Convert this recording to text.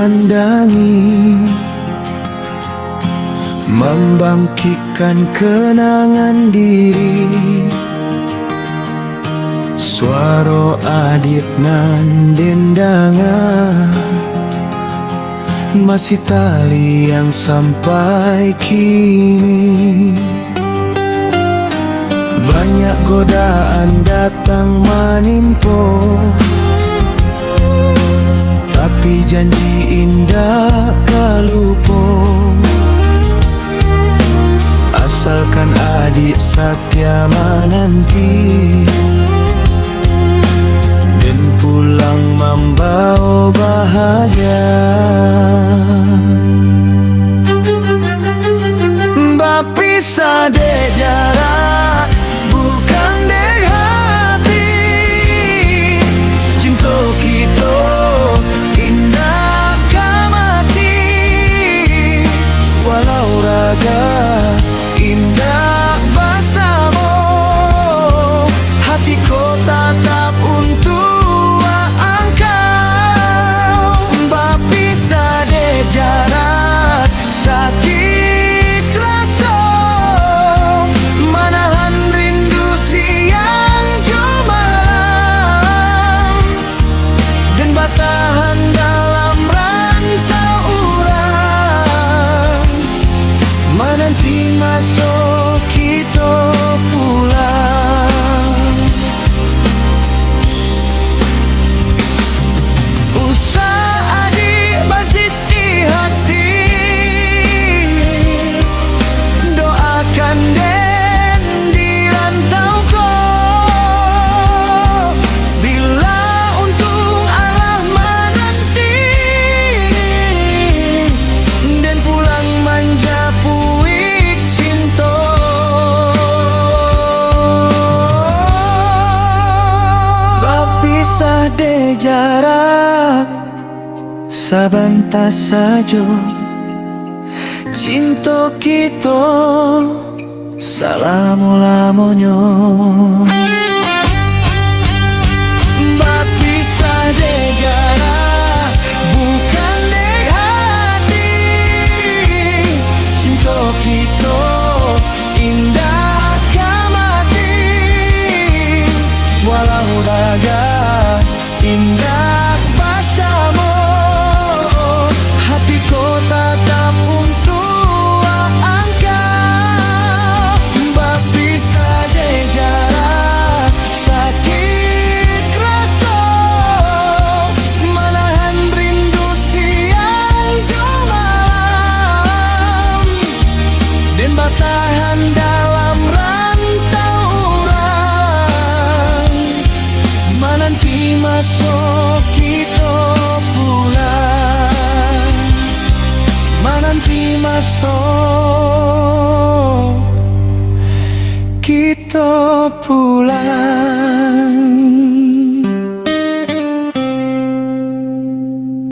mandangi, membangkitkan kenangan diri. Suara adit nan dendangan, masih tali yang sampai kini. Banyak godaan datang menimpa, tapi janji indah kau lupa. Asalkan adik setia menanti, dan pulang membawa bahagia. Berpisah de jarak, bukan de hati. Cinta kita indah kamati, walau raga indah bersama, hatiku tetap untuk engkau. Berpisah de jarak, sakit rasa, menahan rindu siang jumalam, dan bertahan dalam rantau urang, menanti masuk kita pulang. Usah adik basis di hati, doakan den di rantau kau. Bila untung Allah menanti, dan pulang manja puik cinta. Berpisah de jarak, sebentar saja cinta kita selama-lamanya.